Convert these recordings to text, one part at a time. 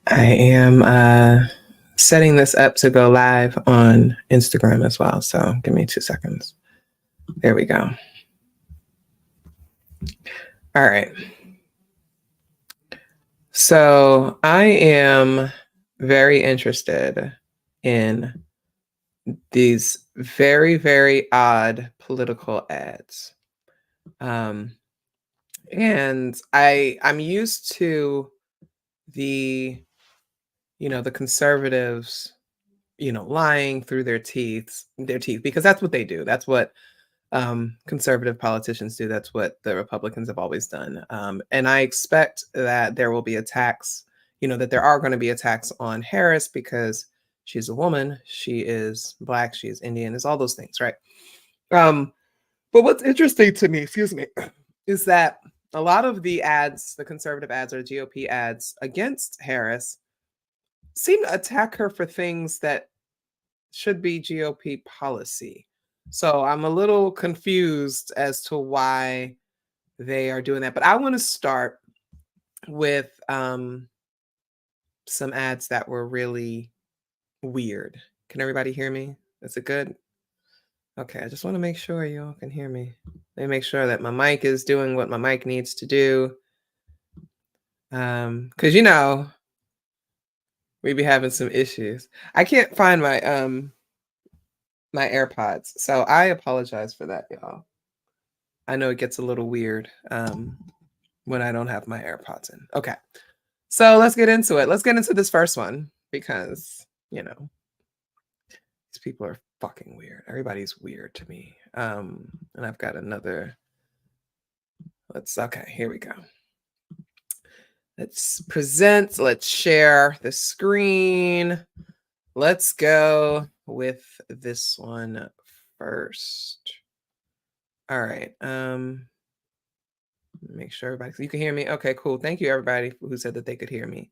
I am setting this up to go live on Instagram as well. So give me 2 seconds. There we go. All right. So I am very interested in these very, very odd political ads. And I'm used to the, the conservatives, lying through their teeth, because that's what they do. That's what conservative politicians do. That's what the Republicans have always done. And I expect that there will be attacks, that there are going to be attacks on Harris because she's a woman, she is Black, she is Indian, is all those things, right? But what's interesting to me, excuse me, is that a lot of the ads, the conservative ads or GOP ads against Harris, seem to attack her for things that should be GOP policy. So I'm a little confused as to why they are doing that. But I want to start with some ads that were really weird. Can everybody hear me? Is it good? Okay, I just want to make sure you all can hear me. Let me make sure that my mic is doing what my mic needs to do. Because we be having some issues. I can't find my AirPods, so I apologize for that, y'all. I know it gets a little weird when I don't have my AirPods in. Okay, so let's get into it. Let's get into this first one because, these people are fucking weird. Everybody's weird to me. And I've got another. Okay, here we go. Let's present, let's share the screen. Let's go with this one first. All right. Make sure everybody, you can hear me. Okay, cool. Thank you, everybody who said that they could hear me.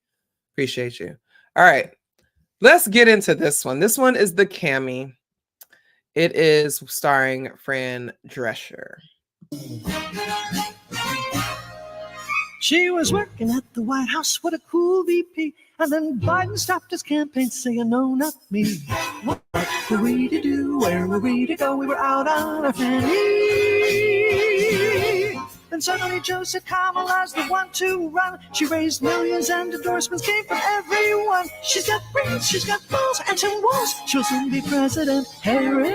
Appreciate you. All right. Let's get into this one. This one is the Cami. It is starring Fran Drescher. She was working at the White House with a cool VP, and then Biden stopped his campaign saying, no, not me. What were we to do? Where were we to go? We were out on our fanny. Then suddenly Joe said Kamala's the one to run. She raised millions and endorsements came from everyone. She's got brains, she's got balls, and some walls. She'll soon be President Harris.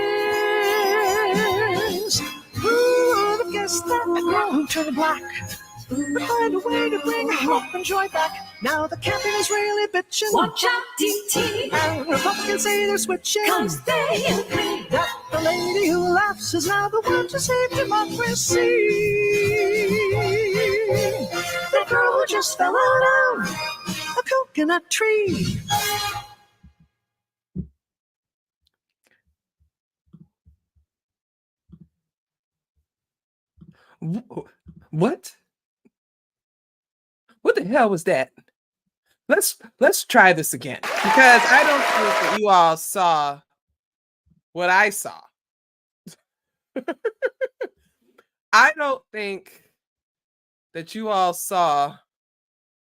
Who would have guessed that a girl who turned black would find a way to bring hope and joy back? Now the campaign is really bitching. Watch out, DT. And Republicans say they're switching. Come stay and play. That the lady who laughs is now the one to save democracy. The girl who just fell out of a coconut tree. What? What the hell was that? Let's try this again, because I don't think that you all saw what I saw. I don't think that you all saw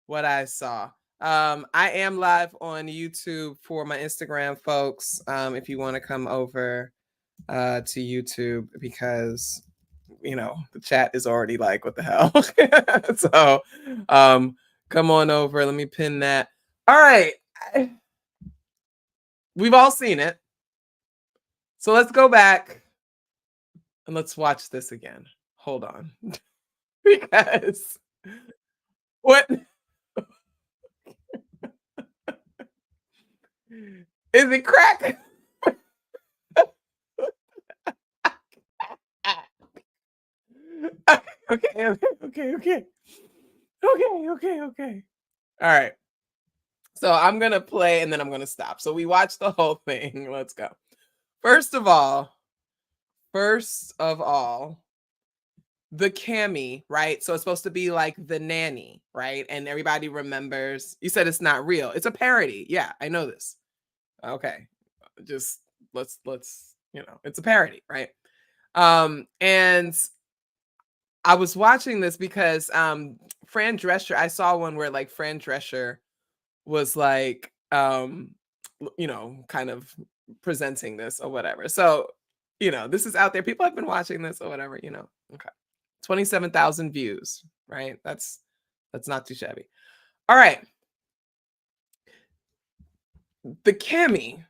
what I saw. I am live on YouTube for my Instagram folks. If you want to come over to YouTube, because the chat is already like, what the hell? So come on over. Let me pin that. All right. We've all seen it. So let's go back and let's watch this again. Hold on. Because what is it crack? Okay. All right. So I'm going to play and then I'm going to stop. So we watched the whole thing. Let's go. First of all, the Cami, right? So it's supposed to be like the nanny, right? And everybody remembers. You said it's not real. It's a parody. Yeah, I know this. Okay. Just let's it's a parody, right? And I was watching this because Fran Drescher, I saw one where like Fran Drescher was like kind of presenting this or whatever. So, this is out there. People have been watching this or whatever. Okay. 27,000 views, right? That's not too shabby. All right. The Cammy,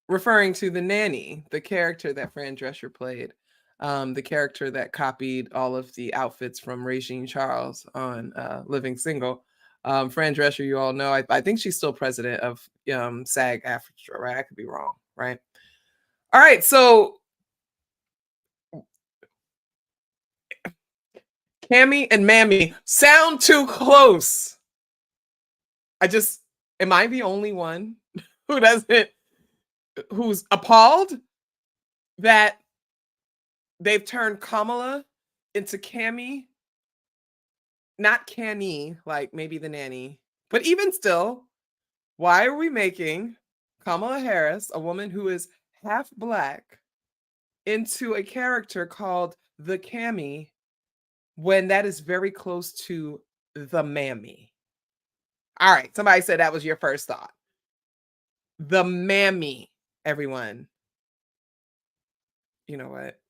referring to the nanny, the character that Fran Drescher played, the character that copied all of the outfits from Regine Charles on Living Single. Fran Drescher, you all know, I think she's still president of SAG-AFTRA, right? I could be wrong, right? All right, so Cammy and Mammy sound too close. Am I the only one who's appalled that they've turned Kamala into Cammy? Not Canny, like maybe the nanny, but even still, why are we making Kamala Harris, a woman who is half Black, into a character called the Cammy when that is very close to the Mammy? All right, somebody said that was your first thought. The Mammy, everyone. You know what?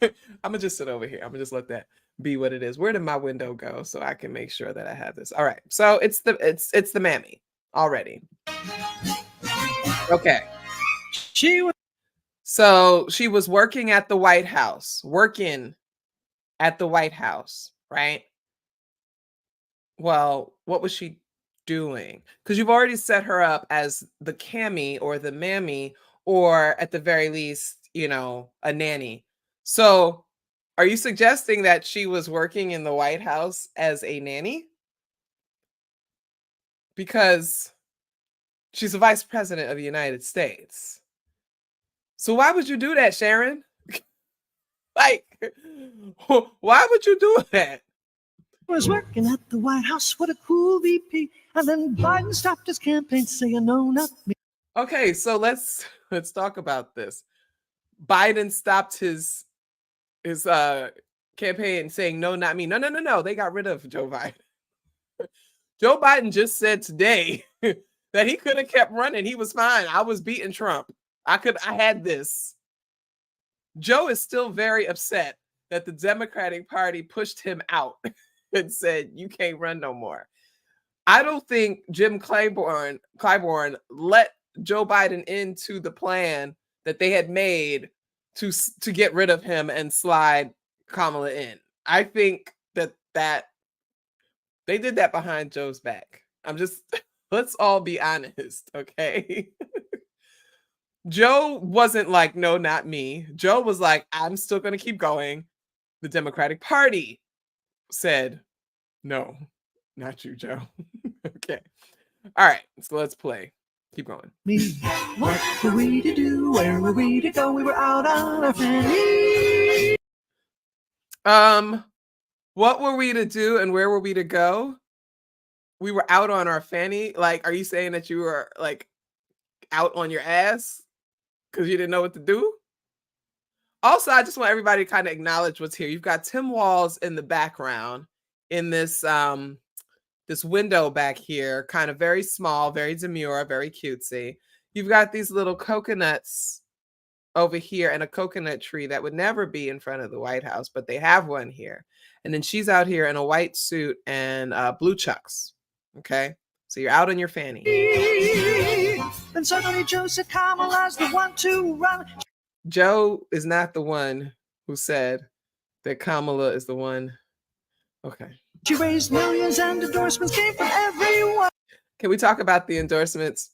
I'm gonna just sit over here. I'm gonna just let that be what it is. Where did my window go so I can make sure that I have this? All right. So it's the Mammy already. Okay. So she was working at the White House, right? Well, what was she doing? Because you've already set her up as the Cammy or the Mammy, or at the very least, a nanny. So are you suggesting that she was working in the White House as a nanny? Because she's a vice president of the United States. So why would you do that, Sharon? Like, why would you do that? Was working at the White House. What a cool VP. And then Biden stopped his campaign saying, no, not me. Okay, so let's talk about this. Biden stopped his campaign saying, no, not me. No. They got rid of Joe Biden. Joe Biden just said today that he could have kept running. He was fine. I was beating Trump. I had this. Joe is still very upset that the Democratic Party pushed him out and said, you can't run no more. I don't think Jim Clyburn let Joe Biden into the plan that they had made to get rid of him and slide Kamala in. I think that they did that behind Joe's back. Let's all be honest, okay? Joe wasn't like, no, not me. Joe was like, I'm still going to keep going. The Democratic Party said, no, not you, Joe. Okay. All right. So let's play. Keep going. Me, what were we to do? Where were we to go? We were out on our fanny. What were we to do and where were we to go? We were out on our fanny. Like, are you saying that you were like out on your ass because you didn't know what to do? Also, I just want everybody to kind of acknowledge what's here. You've got Tim Walz in the background in this this window back here, kind of very small, very demure, very cutesy. You've got these little coconuts over here and a coconut tree that would never be in front of the White House, but they have one here. And then she's out here in a white suit and blue chucks. Okay, so you're out on your fanny. Then suddenly Joe said Kamala's the one to run. Joe is not the one who said that Kamala is the one. Okay. She raised millions and endorsements came from everyone. Can we talk about the endorsements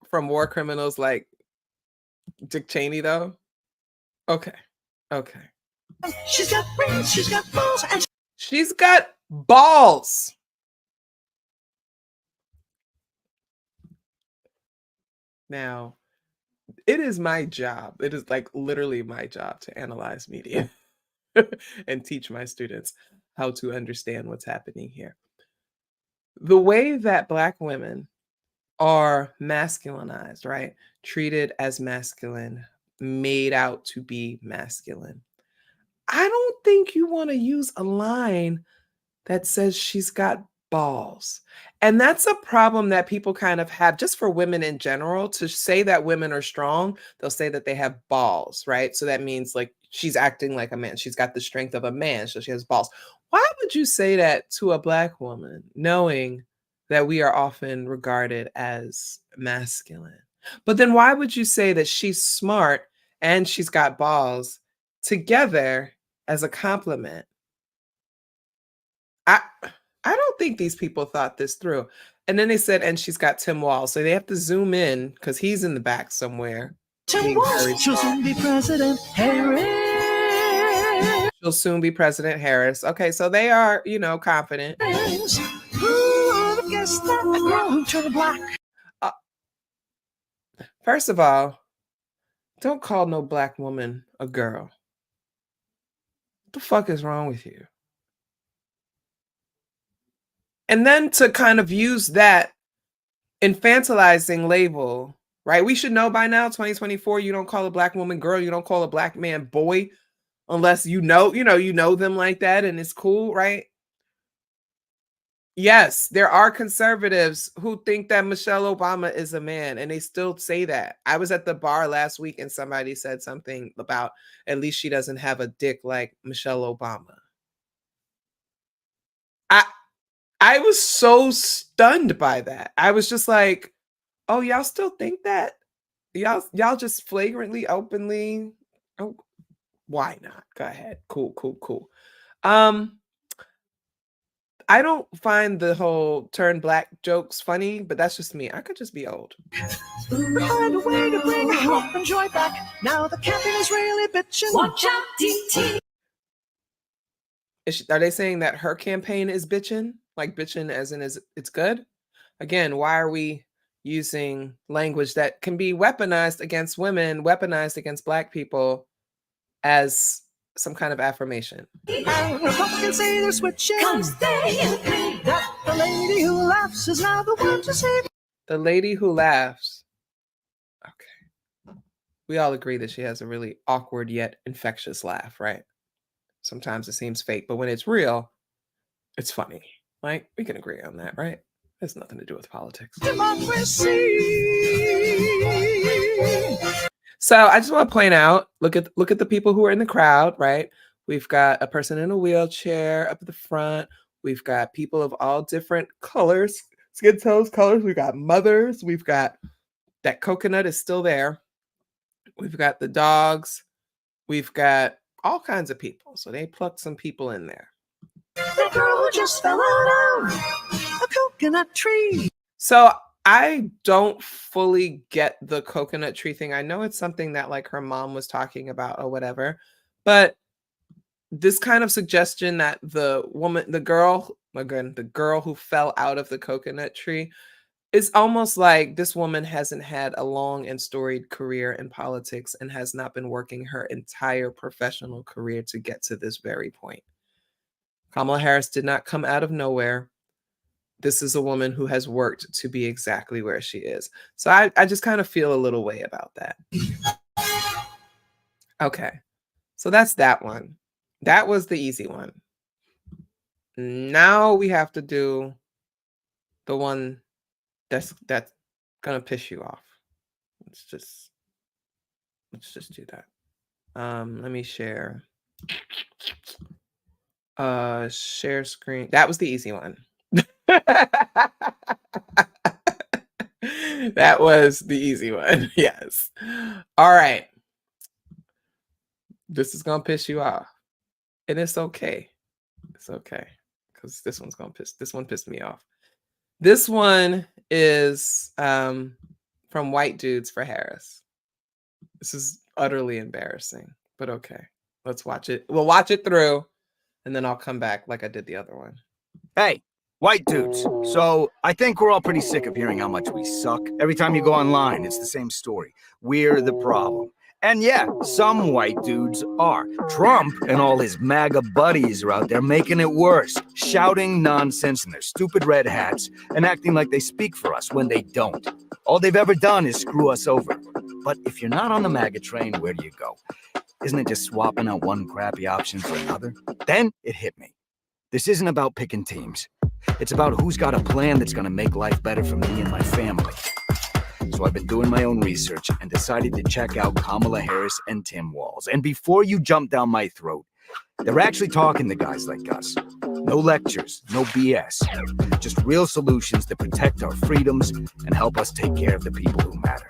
from war criminals like Dick Cheney, though? Okay. She's got brains, she's got balls, and she's got balls. Now, it is my job. It is like literally my job to analyze media and teach my students how to understand what's happening here. The way that Black women are masculinized, right? Treated as masculine, made out to be masculine. I don't think you want to use a line that says she's got balls. And that's a problem that people kind of have just for women in general. To say that women are strong, they'll say that they have balls, right? So that means like she's acting like a man. She's got the strength of a man, so she has balls. Why would you say that to a black woman, knowing that we are often regarded as masculine? But then why would you say that she's smart and she's got balls together as a compliment? I I don't think these people thought this through. And then they said, and she's got Tim Walz. So they have to zoom in because he's in the back somewhere. Tim Walz, she'll soon be President Harris. She'll soon be President Harris. Okay, so they are, confident. Who would have guessed that a girl who turned black? First of all, don't call no black woman a girl. What the fuck is wrong with you? And then to kind of use that infantilizing label, right? We should know by now, 2024, you don't call a black woman girl, you don't call a black man boy, unless you know them like that and it's cool, right? Yes, there are conservatives who think that Michelle Obama is a man, and they still say that. I was at the bar last week and somebody said something about at least she doesn't have a dick like Michelle Obama. I was so stunned by that. I was just like, oh, y'all still think that? Y'all just flagrantly, openly. Oh, why not? Go ahead. Cool. I don't find the whole turn black jokes funny, but that's just me. I could just be old. Find a way to bring hope and joy back. Now the campaign is really bitching. Watch out, DT. Are they saying that her campaign is bitching? Like bitching as in it's good? Again, why are we using language that can be weaponized against women, weaponized against black people as some kind of affirmation? And Republicans say they're switching. 'Cause they agree. That the lady who laughs is now the one to save. The lady who laughs. Okay. We all agree that she has a really awkward yet infectious laugh, right? Sometimes it seems fake, but when it's real, it's funny. Like, we can agree on that, right? Has nothing to do with politics. Democracy. So I just want to point out, look at the people who are in the crowd, right? We've got a person in a wheelchair up at the front. We've got people of all different colors, skin tones, colors. We've got mothers. We've got that coconut is still there. We've got the dogs. We've got all kinds of people. So they plucked some people in there. The girl who just fell out of a coconut tree. So I don't fully get the coconut tree thing. I know it's something that like her mom was talking about or whatever, but this kind of suggestion that the girl who fell out of the coconut tree is almost like this woman hasn't had a long and storied career in politics and has not been working her entire professional career to get to this very point. Kamala Harris did not come out of nowhere. This is a woman who has worked to be exactly where she is. So I just kind of feel a little way about that. Okay. So that's that one. That was the easy one. Now we have to do the one that's gonna piss you off. Let's just do that. Let me share. Share screen. That was the easy one. That was the easy one. Yes. All right. This is gonna piss you off. And it's okay. It's okay. Because this one pissed me off. This one is from White Dudes for Harris. This is utterly embarrassing, but okay. Let's watch it. We'll watch it through, and then I'll come back like I did the other one. Hey, white dudes. So I think we're all pretty sick of hearing how much we suck. Every time you go online, it's the same story. We're the problem. And yeah, some white dudes are. Trump and all his MAGA buddies are out there making it worse, shouting nonsense in their stupid red hats and acting like they speak for us when they don't. All they've ever done is screw us over. But if you're not on the MAGA train, where do you go? Isn't it just swapping out one crappy option for another? Then it hit me. This isn't about picking teams. It's about who's got a plan that's gonna make life better for me and my family. So I've been doing my own research and decided to check out Kamala Harris and Tim Walz. And before you jump down my throat, they're actually talking to guys like us. No lectures, no BS. Just real solutions that protect our freedoms and help us take care of the people who matter.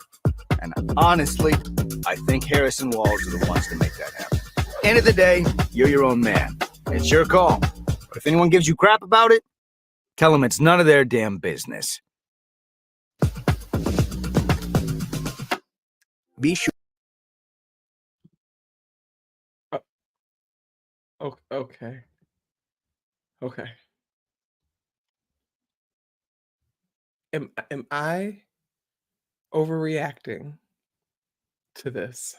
And honestly, I think Harris and Walz are the ones to make that happen. End of the day, you're your own man. It's your call. But if anyone gives you crap about it, tell them it's none of their damn business. Be sure. Okay. Okay. Am I overreacting to this?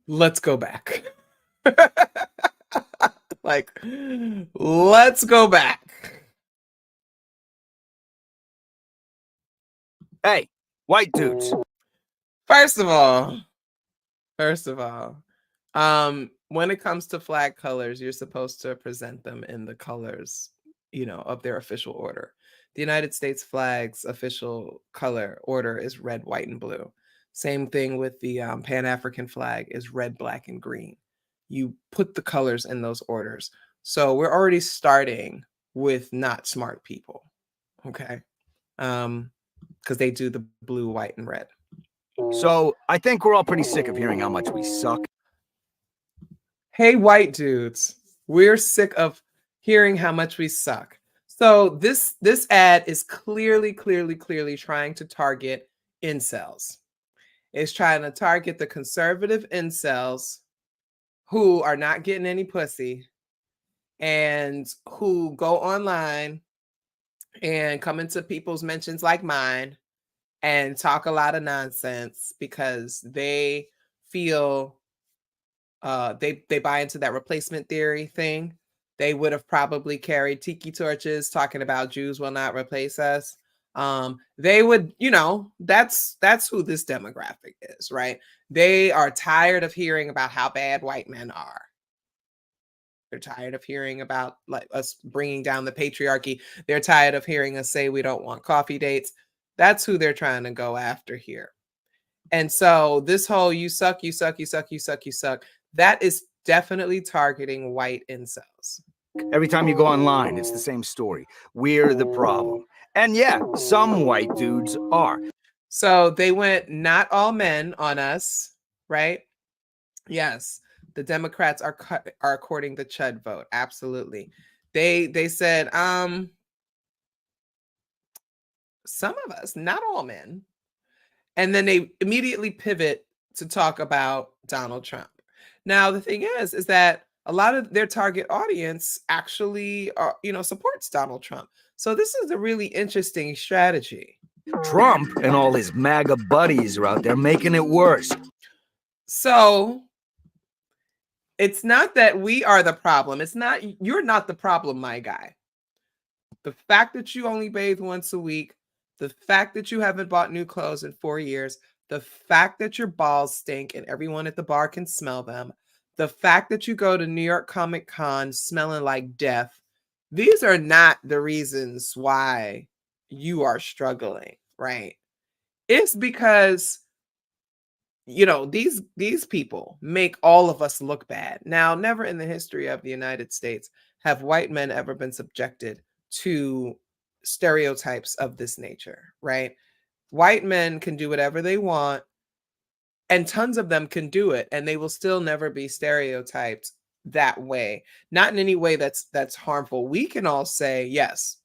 Let's go back. Like, let's go back. Hey, white dudes. First of all, when it comes to flag colors, you're supposed to present them in the colors, of their official order. The United States flag's official color order is red, white, and blue. Same thing with the Pan-African flag is red, black, and green. You put the colors in those orders. So we're already starting with not smart people, okay? Because they do the blue, white, and red. So I think we're all pretty sick of hearing how much we suck. Hey, white dudes, we're sick of hearing how much we suck. So this ad is clearly trying to target incels. It's trying to target the conservative incels who are not getting any pussy and who go online and come into people's mentions like mine and talk a lot of nonsense because they feel they buy into that replacement theory thing. They would have probably carried tiki torches talking about Jews will not replace us. They would, that's who this demographic is, right? They are tired of hearing about how bad white men are. They're tired of hearing about like us bringing down the patriarchy. They're tired of hearing us say we don't want coffee dates. That's who they're trying to go after here. And so this whole you suck, that is definitely targeting white incels. Every time you go online, it's the same story. We're the problem. And yeah, some white dudes are. So they went not all men on us, right? Yes, the Democrats are courting the Chud vote. Absolutely. They said, some of us, not all men. And then they immediately pivot to talk about Donald Trump. Now, the thing is that a lot of their target audience actually supports Donald Trump. So this is a really interesting strategy. Trump and all his MAGA buddies are out there making it worse. So it's not that we are the problem. You're not the problem, my guy. The fact that you only bathe once a week, the fact that you haven't bought new clothes in 4 years, the fact that your balls stink and everyone at the bar can smell them, the fact that you go to New York Comic Con smelling like death, these are not the reasons why you are struggling, right? It's because, these people make all of us look bad. Now, never in the history of the United States have white men ever been subjected to stereotypes of this nature, right? White men can do whatever they want, and tons of them can do it, and they will still never be stereotyped that way. Not in any way that's harmful. We can all say, yes,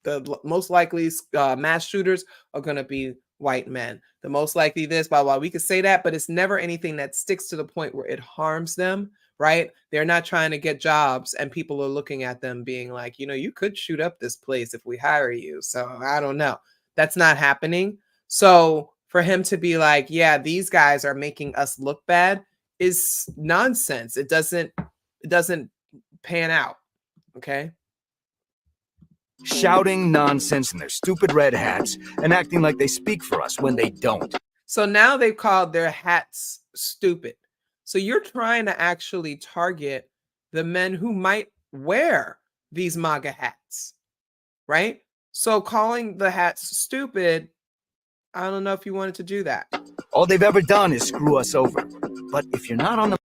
the most likely mass shooters are going to be white men. The most likely this, blah, blah. We could say that, but it's never anything that sticks to the point where it harms them, right? They're not trying to get jobs, and people are looking at them being like, you could shoot up this place if we hire you. So I don't know. That's not happening. So for him to be like, yeah, these guys are making us look bad is nonsense. It doesn't pan out. Okay. Shouting nonsense in their stupid red hats and acting like they speak for us when they don't. So now they've called their hats stupid. So you're trying to actually target the men who might wear these MAGA hats, right? So calling the hats stupid, I don't know if you wanted to do that. All they've ever done is screw us over. But if you're not on the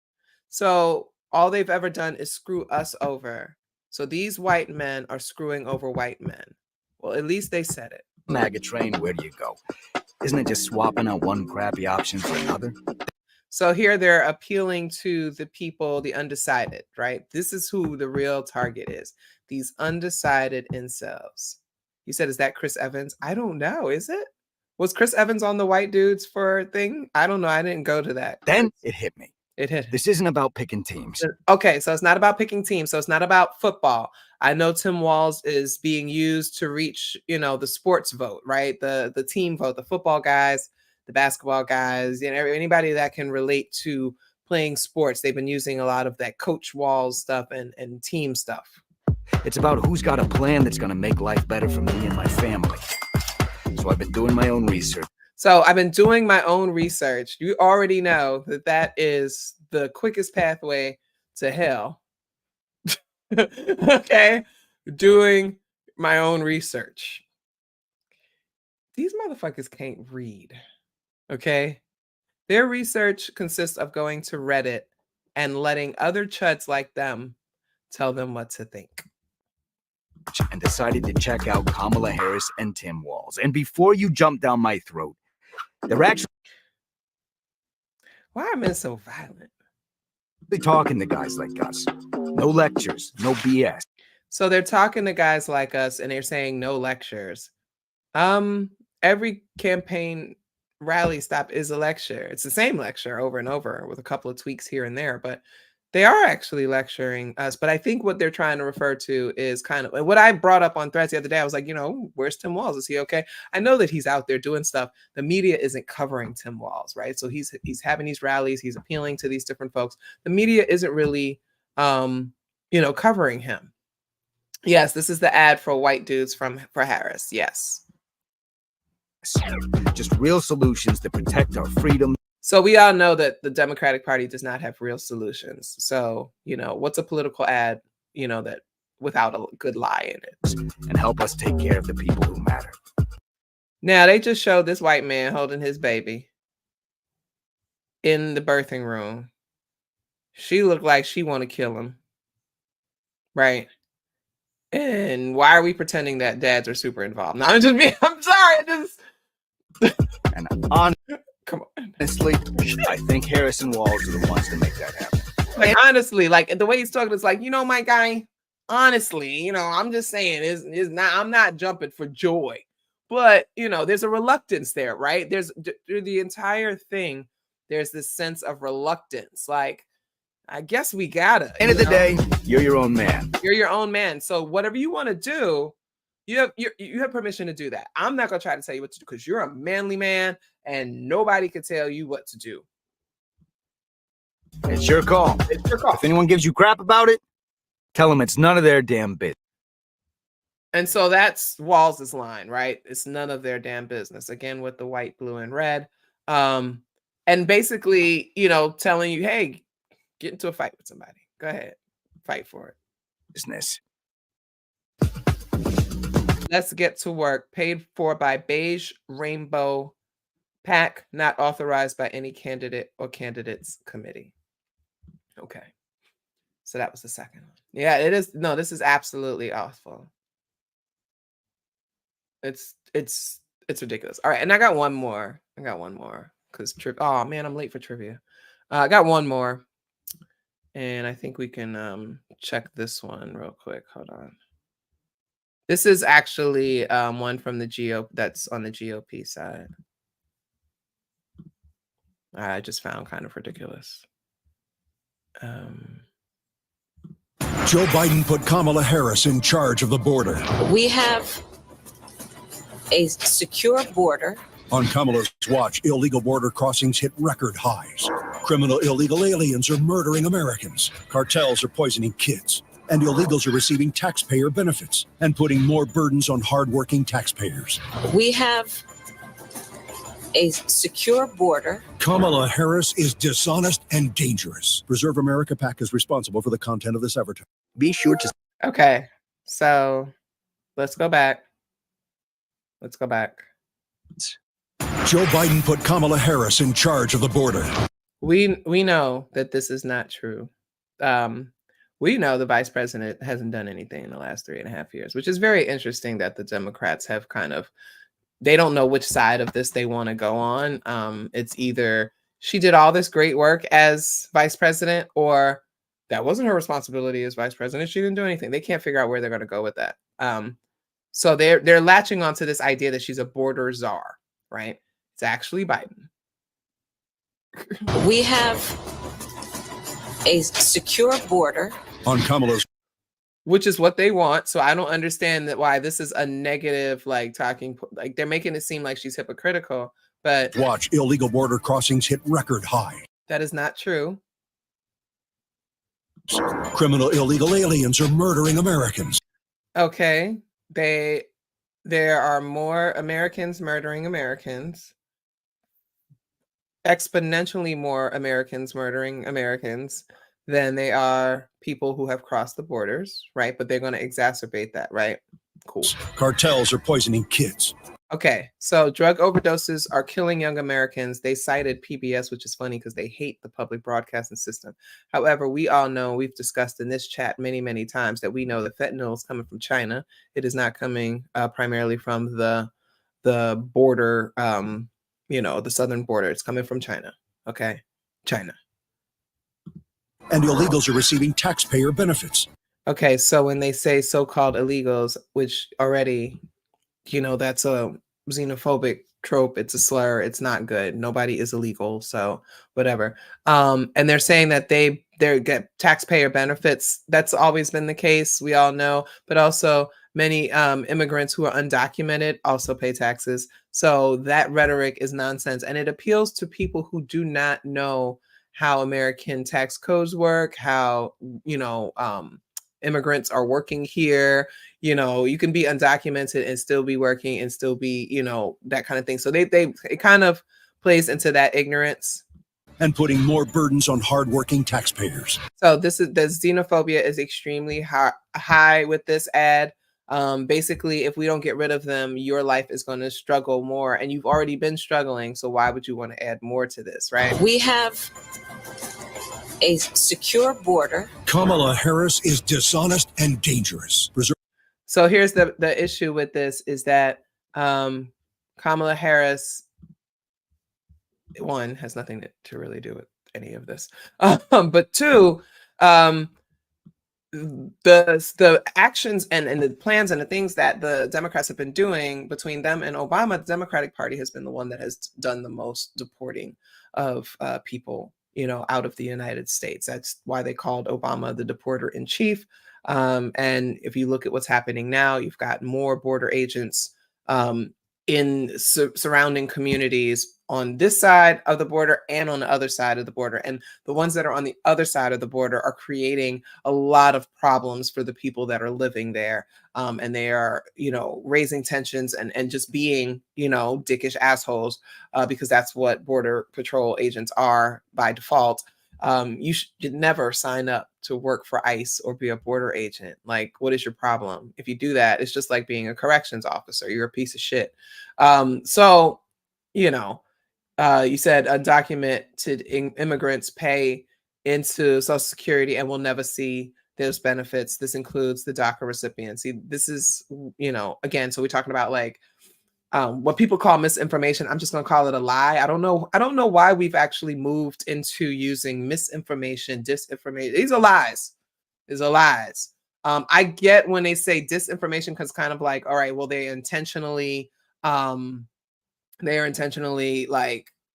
So all they've ever done is screw us over. So these white men are screwing over white men. Well, at least they said it. MAGA train, where do you go? Isn't it just swapping out one crappy option for another? So here they're appealing to the people, the undecided, right? This is who the real target is. These undecided incels. You said, is that Chris Evans? I don't know. Is it? Was Chris Evans on the white dudes for thing? I don't know. I didn't go to that. Then it hit me. It hit. This isn't about picking teams. Okay, so it's not about picking teams. So it's not about football. I know Tim Walz is being used to reach, the sports vote, right? The team vote, the football guys, the basketball guys, anybody that can relate to playing sports. They've been using a lot of that Coach Walz stuff and team stuff. It's about who's got a plan that's going to make life better for me and my family. So I've been doing my own research. You already know that is the quickest pathway to hell. Okay? Doing my own research. These motherfuckers can't read. Okay? Their research consists of going to Reddit and letting other chuds like them tell them what to think. And decided to check out Kamala Harris and Tim Walz. And before you jump down my throat, they're actually... Why are men so violent? Talking to guys like us. No lectures, no BS. So they're talking to guys like us and they're saying no lectures. Every campaign rally stop is a lecture. It's the same lecture over and over with a couple of tweaks here and there, but they are actually lecturing us. But I think what they're trying to refer to is kind of what I brought up on Threads the other day. I was like, where's Tim Walz? Is he okay? I know that he's out there doing stuff. The media isn't covering Tim Walz, right? So he's having these rallies. He's appealing to these different folks. The media isn't really, covering him. Yes, this is the ad for white dudes for Harris. Yes. Just real solutions that protect our freedom. So we all know that the Democratic Party does not have real solutions. So, what's a political ad, that without a good lie in it? And help us take care of the people who matter. Now, they just showed this white man holding his baby in the birthing room. She looked like she want to kill him. Right? And why are we pretending that dads are super involved? No, I'm sorry. And Come on. Honestly, I think Harris and Walz are the ones to make that happen. Like, honestly, like the way he's talking, it's like, my guy, honestly, I'm just saying is not, I'm not jumping for joy, but there's a reluctance there, right? There's through the entire thing, there's this sense of reluctance. Like, I guess we gotta. End of the day, you're your own man. You're your own man. So whatever you want to do, you have permission to do that. I'm not gonna try to tell you what to do because you're a manly man and nobody can tell you what to do. It's your call. It's your call. If anyone gives you crap about it, tell them it's none of their damn business. And so that's Walz's line, right? It's none of their damn business. Again, with the white, blue, and red. And basically, telling you, hey, get into a fight with somebody. Go ahead. Fight for it. Business. Let's get to work. Paid for by Beige Rainbow PAC, not authorized by any candidate or candidates committee. Okay. So that was the second one. Yeah, it is. No, this is absolutely awful. It's ridiculous. All right, and I got one more. Because oh man, I'm late for trivia. I got one more. And I think we can check this one real quick. Hold on. This is actually one from the GOP that's on the GOP side. I just found kind of ridiculous. Joe Biden put Kamala Harris in charge of the border. We have a secure border. On Kamala's watch, illegal border crossings hit record highs. Criminal illegal aliens are murdering Americans. Cartels are poisoning kids. And illegals are receiving taxpayer benefits and putting more burdens on hardworking taxpayers. We have a secure border. Kamala Harris is dishonest and dangerous. Preserve America PAC is responsible for the content of this advertisement. Be sure to Okay, so let's go back. Let's go back. Joe Biden put Kamala Harris in charge of the border. We know that this is not true. We know the vice president hasn't done anything in the last 3.5 years, which is very interesting that the Democrats have they don't know which side of this they want to go on. It's either she did all this great work as vice president, or that wasn't her responsibility as vice president. She didn't do anything. They can't figure out where they're going to go with that. So they're latching onto this idea that she's a border czar, right? It's actually Biden. We have a secure border. On Kamala's Which is what they want. So I don't understand that why this is a negative, talking, they're making it seem like she's hypocritical, but watch, illegal border crossings hit record high. that is not true. Criminal illegal aliens are murdering Americans. Okay. There are more Americans murdering Americans, exponentially more Americans murdering Americans than they are people who have crossed the borders, right? But they're going to exacerbate that, right? Cool. Cartels are poisoning kids. Okay, so drug overdoses are killing young Americans. They cited PBS, which is funny because they hate the public broadcasting system. However, we all know, we've discussed in this chat many, many times, that we know that fentanyl is coming from China. It is not coming primarily from the border, the southern border. It's coming from China, okay? China. And illegals are receiving taxpayer benefits. Okay, so when they say so-called illegals, which already, that's a xenophobic trope, it's a slur, it's not good. Nobody is illegal, so whatever. And they're saying that they get taxpayer benefits. That's always been the case, we all know. But also many immigrants who are undocumented also pay taxes. So that rhetoric is nonsense, and it appeals to people who do not know how American tax codes work, how immigrants are working here. You can be undocumented and still be working and still be, that kind of thing. So it kind of plays into that ignorance. And putting more burdens on hardworking taxpayers. So the xenophobia is extremely high with this ad. Basically, if we don't get rid of them, your life is going to struggle more, and you've already been struggling. So why would you want to add more to this, right? We have a secure border. Kamala Harris is dishonest and dangerous. So here's the issue with this is that Kamala Harris, one, has nothing to really do with any of this. But two, the actions and the plans and the things that the Democrats have been doing, between them and Obama, the Democratic Party has been the one that has done the most deporting of people, out of the United States. That's why they called Obama the deporter in chief. And if you look at what's happening now, you've got more border agents in surrounding communities on this side of the border and on the other side of the border. And the ones that are on the other side of the border are creating a lot of problems for the people that are living there. And they are, raising tensions and just being, dickish assholes, because that's what Border Patrol agents are by default. You should never sign up to work for ICE or be a border agent. Like, what is your problem? If you do that, it's just like being a corrections officer. You're a piece of shit. You said undocumented immigrants pay into Social Security and will never see those benefits. This includes the DACA recipients. See, this is, again, so we're talking about what people call misinformation. I'm just going to call it a lie. I don't know why we've actually moved into using misinformation, disinformation. These are lies. These are lies. I get when they say disinformation, because kind of like, all right, well, they are intentionally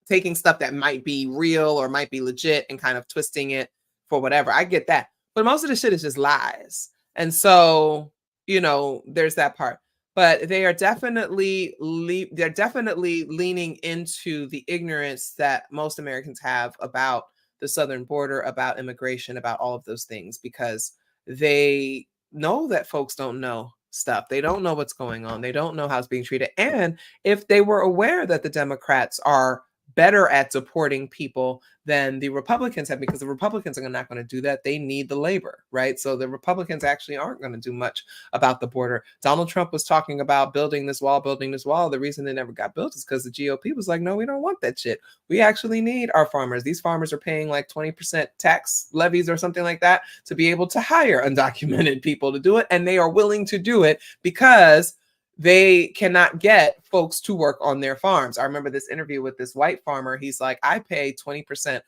taking stuff that might be real or might be legit and kind of twisting it for whatever. I get that. But most of the shit is just lies. And so, there's that part. But they are definitely leaning into the ignorance that most Americans have about the southern border, about immigration, about all of those things, because they know that folks don't know stuff. They don't know what's going on. They don't know how it's being treated. And if they were aware that the Democrats are better at supporting people than the Republicans have, because the Republicans are not going to do that. They need the labor, right? So the Republicans actually aren't going to do much about the border. Donald Trump was talking about building this wall, building this wall. The reason it never got built is because the GOP was like, no, we don't want that shit. We actually need our farmers. These farmers are paying like 20% tax levies or something like that to be able to hire undocumented people to do it. And they are willing to do it because they cannot get folks to work on their farms. I remember this interview with this white farmer. He's like, I pay 20%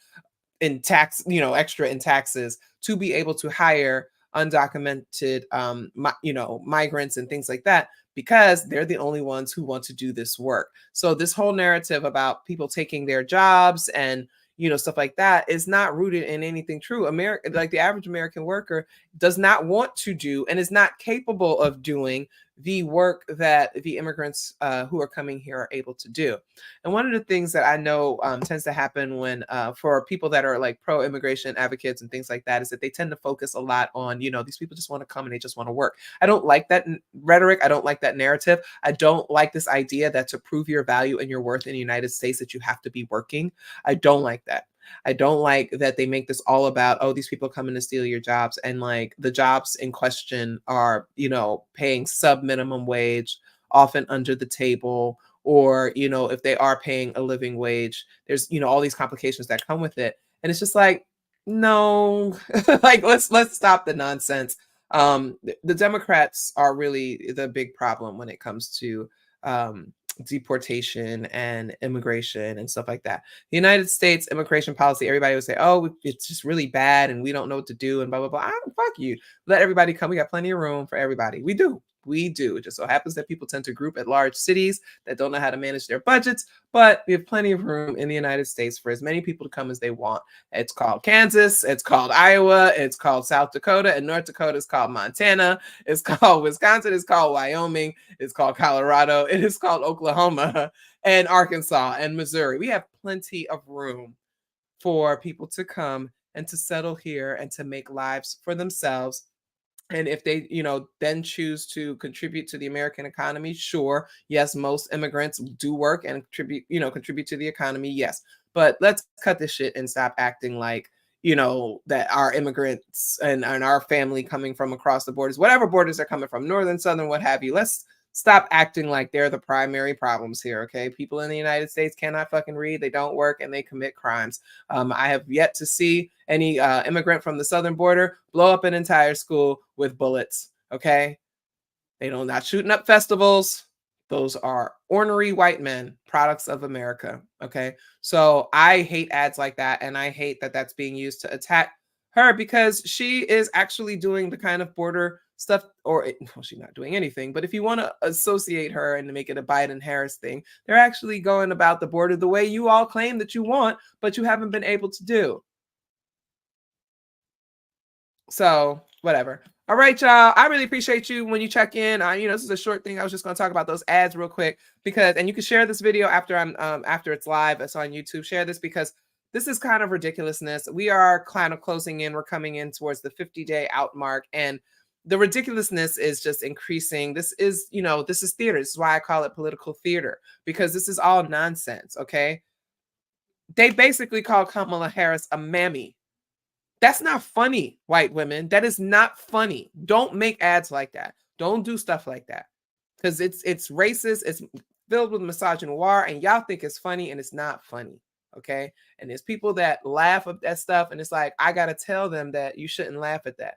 in tax, extra in taxes to be able to hire undocumented, migrants and things like that, because they're the only ones who want to do this work. So this whole narrative about people taking their jobs and stuff like that is not rooted in anything true. America, like the average American worker, does not want to do and is not capable of doing the work that the immigrants who are coming here are able to do. And one of the things that I know tends to happen when for people that are like pro-immigration advocates and things like that is that they tend to focus a lot on, these people just want to come and they just want to work. I don't like that rhetoric. I don't like that narrative. I don't like this idea that to prove your value and your worth in the United States that you have to be working. I don't like that. I don't like that they make this all about, oh, these people coming to steal your jobs. And like the jobs in question are, paying sub minimum wage, often under the table, or, if they are paying a living wage, there's, all these complications that come with it. And it's just like, no, like, let's stop the nonsense. The Democrats are really the big problem when it comes to deportation and immigration and stuff like that. The United States immigration policy, everybody would say, oh, it's just really bad and we don't know what to do and blah, blah, blah. Fuck you. Let everybody come. We got plenty of room for everybody. We do. It just so happens that people tend to group at large cities that don't know how to manage their budgets, but we have plenty of room in the United States for as many people to come as they want. It's called Kansas, it's called Iowa, it's called South Dakota, and North Dakota is called Montana, it's called Wisconsin, it's called Wyoming, it's called Colorado, it is called Oklahoma, and Arkansas, and Missouri. We have plenty of room for people to come and to settle here and to make lives for themselves. And if they, then choose to contribute to the American economy, sure. Yes, most immigrants do work and contribute to the economy. Yes. But let's cut this shit and stop acting like, that our immigrants and our family coming from across the borders, whatever borders they're coming from, northern, southern, what have you. Let's stop acting like they're the primary problems here, okay? People in the United States cannot fucking read, they don't work, and they commit crimes. I have yet to see any immigrant from the southern border blow up an entire school with bullets, okay? They don't not shooting up festivals. Those are ornery white men, products of America, okay? So I hate ads like that, and I hate that that's being used to attack her because she is actually doing the kind of border stuff, she's not doing anything, but if you want to associate her and make it a Biden-Harris thing, they're actually going about the border the way you all claim that you want, but you haven't been able to do. So whatever. All right, y'all. I really appreciate you when you check in. This is a short thing. I was just going to talk about those ads real quick and you can share this video after it's live. It's on YouTube. Share this because this is kind of ridiculousness. We are kind of closing in. We're coming in towards the 50-day out mark, and the ridiculousness is just increasing. This is theater. This is why I call it political theater, because this is all nonsense, okay? They basically call Kamala Harris a mammy. That's not funny, white women. That is not funny. Don't make ads like that. Don't do stuff like that, because it's racist. It's filled with misogynoir, and y'all think it's funny, and it's not funny, okay? And there's people that laugh at that stuff, and it's like, I got to tell them that you shouldn't laugh at that.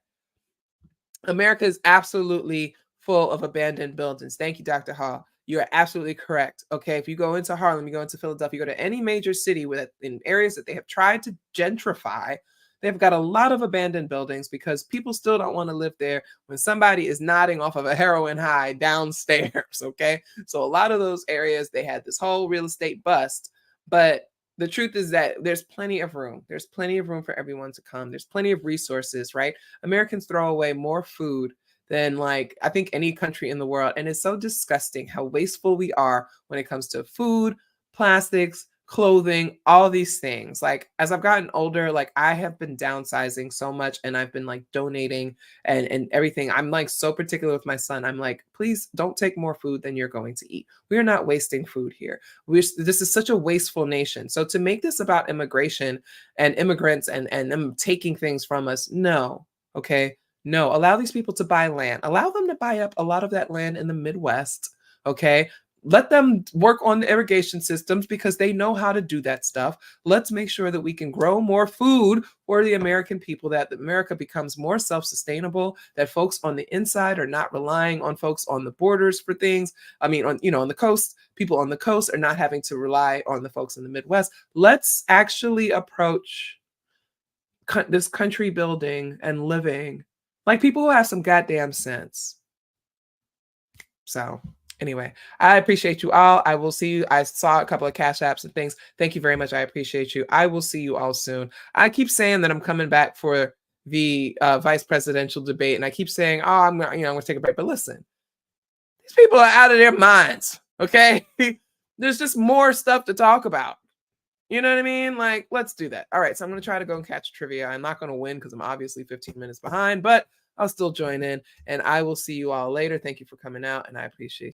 America is absolutely full of abandoned buildings. Thank you, Dr. Hall. You are absolutely correct. Okay, if you go into Harlem, you go into Philadelphia, you go to any major city in areas that they have tried to gentrify, they've got a lot of abandoned buildings because people still don't want to live there when somebody is nodding off of a heroin high downstairs, okay? So a lot of those areas, they had this whole real estate bust, but the truth is that there's plenty of room. There's plenty of room for everyone to come. There's plenty of resources, right? Americans throw away more food than I think any country in the world. And it's so disgusting how wasteful we are when it comes to food, plastics, clothing, all these things. Like as I've gotten older, like I have been downsizing so much and I've been like donating and everything. I'm like so particular with my son. I'm like, please don't take more food than you're going to eat. We are not wasting food here. This is such a wasteful nation. So to make this about immigration and immigrants and them taking things from us, no. Okay. No, allow these people to buy land. Allow them to buy up a lot of that land in the Midwest. Okay. Let them work on the irrigation systems because they know how to do that stuff. Let's make sure that we can grow more food for the American people, that America becomes more self-sustainable, that folks on the inside are not relying on folks on the borders for things. I mean, on the coast, people on the coast are not having to rely on the folks in the Midwest. Let's actually approach this country building and living like people who have some goddamn sense. So anyway, I appreciate you all. I will see you. I saw a couple of Cash Apps and things. Thank you very much. I appreciate you. I will see you all soon. I keep saying that I'm coming back for the vice presidential debate, and I keep saying, oh, I'm gonna take a break. But listen, these people are out of their minds. Okay, there's just more stuff to talk about. You know what I mean? Like, let's do that. All right, so I'm going to try to go and catch trivia. I'm not going to win because I'm obviously 15 minutes behind, but I'll still join in, and I will see you all later. Thank you for coming out, and I appreciate